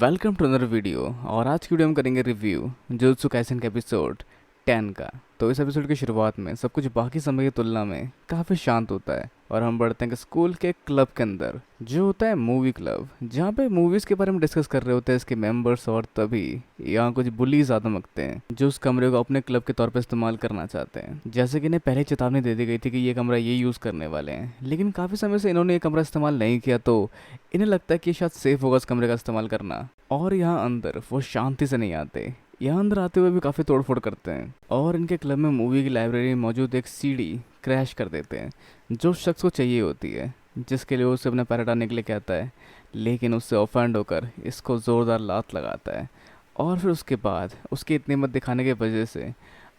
Welcome to another video. और आज की वीडियो हम करेंगे रिव्यू जुजुत्सु काइसेन के एपिसोड 10 का। तो इस एपिसोड की शुरुआत में सब कुछ बाकी समय की तुलना में काफ़ी शांत होता है और हम बढ़ते हैं कि स्कूल के क्लब के अंदर, जो होता है मूवी क्लब, जहाँ पे मूवीज़ के बारे में डिस्कस कर रहे होते हैं इसके मेंबर्स। और तभी यहाँ कुछ बुली ज़्यादा मकते हैं जो उस कमरे को अपने क्लब के तौर पर इस्तेमाल करना चाहते हैं। जैसे कि इन्हें पहले चेतावनी दे दी गई थी कि ये कमरा ये यूज़ करने वाले हैं, लेकिन काफ़ी समय से इन्होंने ये कमरा इस्तेमाल नहीं किया, तो इन्हें लगता है कि शायद सेफ होगा इस कमरे का इस्तेमाल करना। और यहाँ अंदर वो शांति से नहीं आते, यहाँ अंदर आते हुए भी काफ़ी तोड़फोड़ करते हैं और इनके क्लब में मूवी की लाइब्रेरी में मौजूद एक सीडी क्रैश कर देते हैं जो शख्स को चाहिए होती है, जिसके लिए उसे अपना पैर हटाने के लिए कहता है, लेकिन उससे ऑफेंड होकर इसको ज़ोरदार लात लगाता है। और फिर उसके बाद उसकी इतनी हिम्मत दिखाने की वजह से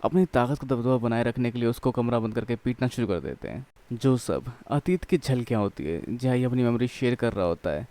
अपनी ताकत का दबदबा बनाए रखने के लिए उसको कमरा बंद करके पीटना शुरू कर देते हैं। जो सब अतीत की झलकियाँ होती है जहाँ ये अपनी मेमोरी शेयर कर रहा होता है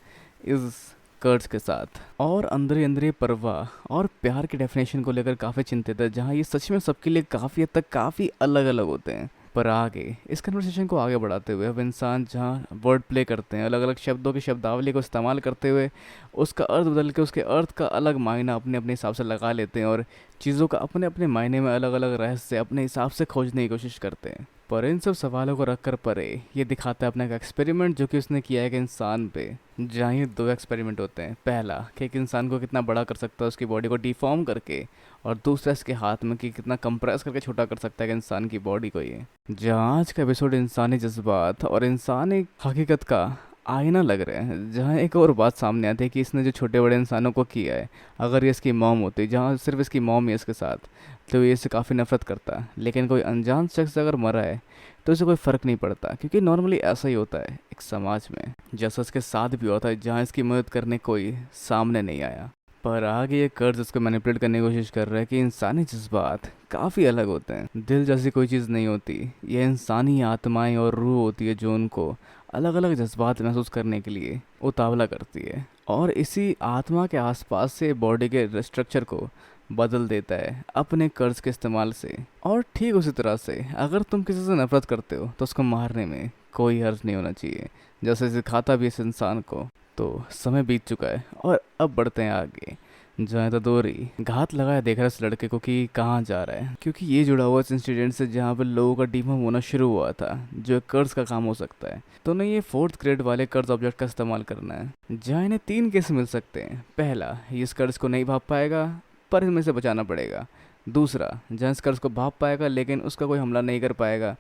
इस कर्ज के साथ। और अंदर ही अंदर ये परवाह और प्यार की डेफिनेशन को लेकर काफ़ी चिंतित है, जहाँ ये सच में सबके लिए काफ़ी हद तक काफ़ी अलग अलग होते हैं। पर आगे इस कन्वर्सेशन को आगे बढ़ाते हुए अब इंसान जहाँ वर्ड प्ले करते हैं, अलग अलग शब्दों की शब्दावली को इस्तेमाल करते हुए उसका अर्थ बदल के उसके अर्थ का अलग मायना अपने अपने हिसाब से लगा लेते हैं और चीज़ों का अपने अपने मायने में अलग अलग रहस्य अपने हिसाब से खोजने की कोशिश करते हैं। पर इन सब सवालों को रखकर परे ये दिखाता है अपना एक एक्सपेरिमेंट जो कि उसने किया है एक इंसान पे, जहाँ ये दो एक्सपेरिमेंट होते हैं। पहला कि एक इंसान को कितना बड़ा कर सकता है उसकी बॉडी को डिफॉर्म करके, और दूसरा इसके हाथ में कि कितना कंप्रेस करके छोटा कर सकता है एक इंसान की बॉडी को। ये जहाँ आज का एपिसोड इंसानी जज्बात और इंसानी हकीकत का आईना लग रहे हैं, जहाँ एक और बात सामने आती है कि इसने जो छोटे बड़े इंसानों को किया है, अगर ये इसकी मॉम होती, जहाँ सिर्फ इसकी मॉम ही है इसके साथ, तो ये इससे काफ़ी नफरत करता है। लेकिन कोई अनजान शख्स अगर मरा है तो इसे कोई फ़र्क नहीं पड़ता, क्योंकि नॉर्मली ऐसा ही होता है एक समाज में, जैसा इसके साथ भी होता है, जहाँ इसकी मदद करने कोई सामने नहीं आया। पर आगे ये कर्ज उसको मैनिपुलेट करने की कोशिश कर रहा है कि इंसानी जज्बात काफ़ी अलग होते हैं। दिल जैसी कोई चीज़ नहीं होती, ये इंसानी आत्माएं और रूह होती है जो उनको अलग अलग जज्बात महसूस करने के लिए उतावला करती है, और इसी आत्मा के आसपास से बॉडी के स्ट्रक्चर को बदल देता है अपने कर्ज के इस्तेमाल से। और ठीक उसी तरह से अगर तुम किसी से नफरत करते हो तो उसको मारने में कोई हर्ज नहीं होना चाहिए, जैसे सिखाता भी इस इंसान को। तो समय बीत चुका है और अब बढ़ते हैं आगे, जहाँ तदोरी घात लगाया देख रहा है इस लड़के को कि कहाँ जा रहा है, क्योंकि ये जुड़ा हुआ इस इंसिडेंट से जहाँ पर लोगों का डिफॉर्म होना शुरू हुआ था, जो एक कर्ज का काम हो सकता है। तो नहीं, ये 4th ग्रेड वाले कर्ज ऑब्जेक्ट का इस्तेमाल करना है, जहाँ इन्हें 3 केस मिल सकते हैं। पहला, ये इस कर्ज को नहीं भाप पाएगा पर इसमें से बचाना पड़ेगा। दूसरा, जहाँ इस कर्ज को भाप पाएगा लेकिन उसका कोई हमला नहीं कर पाएगा,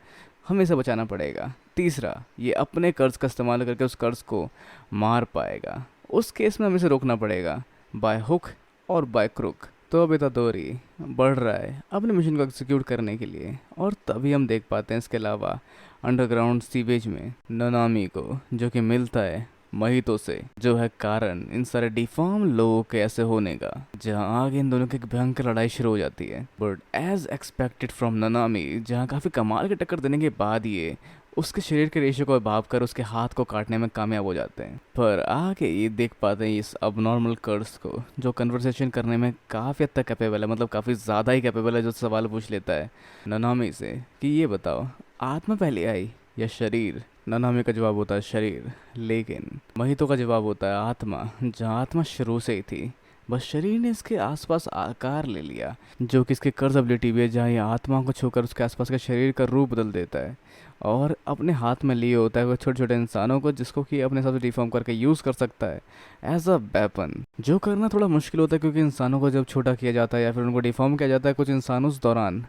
हमें से बचाना पड़ेगा। तीसरा, ये अपने कर्ज का इस्तेमाल करके उस कर्ज को मार पाएगा, उस केस में हमें से रोकना पड़ेगा बाय हुक और बाय क्रुक। तो अब इतादोरी बढ़ रहा है अपने मिशन को एग्जीक्यूट करने के लिए, और तभी हम देख पाते हैं इसके अलावा अंडरग्राउंड सीवेज में ननामी को, जो कि मिलता है महितो से, जो है कारण इन सारे डिफॉर्म लोगों के ऐसे होने का। जहां आगे इन दोनों की एक भयंकर लड़ाई शुरू हो जाती है, बट एज एक्सपेक्टेड फ्रॉम ननामी, जहां काफ़ी कमाल की टक्कर देने के बाद ये उसके शरीर के रेशे को भाप कर उसके हाथ को काटने में कामयाब हो जाते हैं। पर आगे ये देख पाते हैं इस अबनॉर्मल कर्स को, जो कन्वर्सेशन करने में काफ़ी हद तक कैपेबल है, मतलब काफ़ी ज़्यादा ही कैपेबल है, जो सवाल पूछ लेता है ननामी से कि ये बताओ, आत्मा पहले आई या शरीर? ननामी का जवाब होता है शरीर, लेकिन महितो का जवाब होता है आत्मा, जहाँ आत्मा शुरू से ही थी, बस शरीर ने इसके आसपास आकार ले लिया, जो कि इसके कर्ज एबिलिटी भी है, जहाँ ये आत्मा को छूकर उसके आसपास के शरीर का रूप बदल देता है और अपने हाथ में लिए होता है वो छोटे छोटे इंसानों को, जिसको कि अपने हिसाब से डिफॉर्म करके यूज़ कर सकता है एज अ वेपन, जो करना थोड़ा मुश्किल होता है, क्योंकि इंसानों को जब छोटा किया जाता है या फिर उनको डिफॉर्म किया जाता है, कुछ इंसान उस दौरान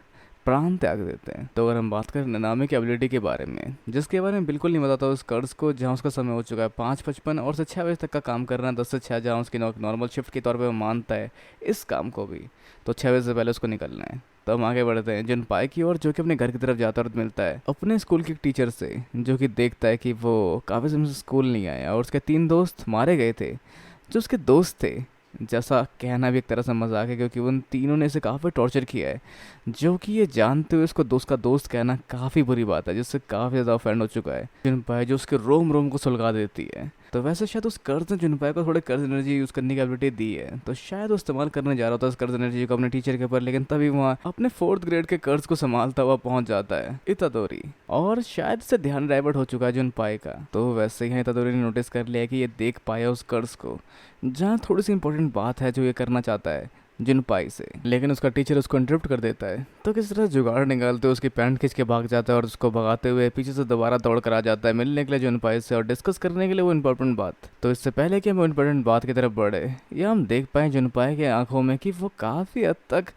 प्राण त्याग देते हैं। तो अगर हम बात करें ननामी की एबिलिटी के बारे में, जिसके बारे में बिल्कुल नहीं बताता उस कर्ज को, जहाँ उसका समय हो चुका है 5:55 और से 6 बजे तक का काम करना है, 10 से 6, जहाँ उसकी नॉर्मल शिफ्ट के तौर पे वो मानता है इस काम को भी, तो 6 बजे से पहले उसको निकलना है। तो हम आगे बढ़ते हैं जुनपाई की ओर, जो कि अपने घर की तरफ जाता और मिलता है अपने स्कूल के टीचर से, जो कि देखता है कि वो काफ़ी समय से स्कूल नहीं आया और उसके 3 दोस्त मारे गए थे जो उसके दोस्त थे। जैसा कहना भी एक तरह से मजाक है, क्योंकि उन तीनों ने इसे काफ़ी टॉर्चर किया है, जो कि ये जानते हुए उसको दोस्त का दोस्त कहना काफ़ी बुरी बात है, जिससे काफ़ी ज़्यादा ऑफेंड हो चुका है जुनपाई, जो उसके रोम रोम को सुलगा देती है। तो वैसे शायद उस कर्ज ने जुनपाई को थोड़े कर्ज एनर्जी यूज करने की एबिलिटी दी है, तो शायद वो इस्तेमाल करने जा रहा होता है उस कर्ज एनर्जी को अपने टीचर के ऊपर, लेकिन तभी वहाँ अपने 4th ग्रेड के कर्ज को संभालता हुआ पहुंच जाता है इतादोरी, और शायद से ध्यान डाइवर्ट हो चुका है जुनपाई का। तो वैसे ही इतादोरी ने नोटिस कर लिया कि ये देख पाया उस कर्ज को, जहाँ थोड़ी सी इंपॉर्टेंट बात है जो ये करना चाहता है जुनपाई से, लेकिन उसका टीचर उसको इंटरप्ट कर देता है। तो किस तरह जुगाड़ निकालते हुए उसकी पैंट खींच के भाग जाता है और उसको भगाते हुए पीछे से दोबारा दौड़ कर आ जाता है मिलने के लिए जुनपाई से और डिस्कस करने के लिए वो इम्पोर्टेंट बात। तो इससे पहले कि हम वो इम्पोर्टेंट बात की तरफ बढ़े, या हम देख पाए जुनपाई के आंखों में कि वो काफ़ी हद तक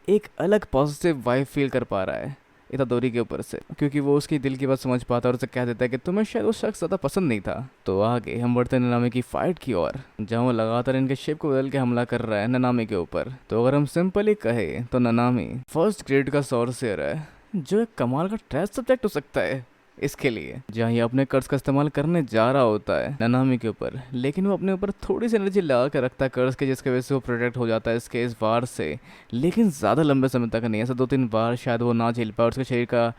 एक अलग पॉजिटिव वाइब फील कर पा रहा है इतादोरी के ऊपर से, क्योंकि वो उसकी दिल की बात समझ पाता है और उसे कह देता है कि तुम्हें शायद वो शख्स ज़्यादा पसंद नहीं था। तो आगे हम बढ़ते ननामी की फाइट की ओर, जहाँ वो लगातार इनके शेप को बदल के हमला कर रहा है ननामी के ऊपर। तो अगर हम सिंपली कहे तो ननामी 1st ग्रेड का सॉर्सियर है, जो एक कमाल का टेस्ट सब्जेक्ट हो सकता है इसके लिए, जहाँ ये अपने कर्ज का इस्तेमाल करने जा रहा होता है ननामी के ऊपर, लेकिन वो अपने ऊपर थोड़ी सी एनर्जी लगा कर रखता है कर्ज के, जिसकी वजह से वो प्रोटेक्ट हो जाता है इसके इस वार से, लेकिन ज़्यादा लंबे समय तक नहीं, ऐसा 2-3 बार शायद वो ना झेल पाए और उसके शरीर का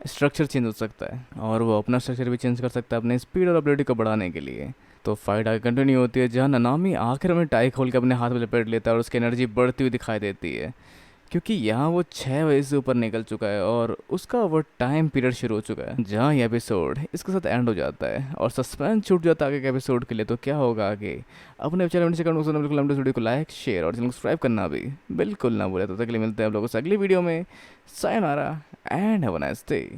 स्ट्रक्चर चेंज हो सकता है और वो अपना स्ट्रक्चर भी चेंज कर सकता है अपने स्पीड और एबिलिटी को बढ़ाने के लिए। तो फाइट आगे कंटिन्यू होती है, जहाँ ननामी आखिर में टाई खोल के अपने हाथ में लपेट लेता है और उसकी एनर्जी बढ़ती हुई दिखाई देती है, क्योंकि यहाँ वो 6 बजे से ऊपर निकल चुका है और उसका वो टाइम पीरियड शुरू हो चुका है, जहाँ ये एपिसोड इसके साथ एंड हो जाता है और सस्पेंस छूट जाता है आगे के एपिसोड के लिए। तो क्या होगा आगे, अपने चैनल से बिल्कुल हम वीडियो को लाइक, शेयर और चैनल को सब्सक्राइब करना भी बिल्कुल ना भूले। तो तक के लिए मिलते हैं आप लोगों से अगली वीडियो में। Sayonara and have a nice day.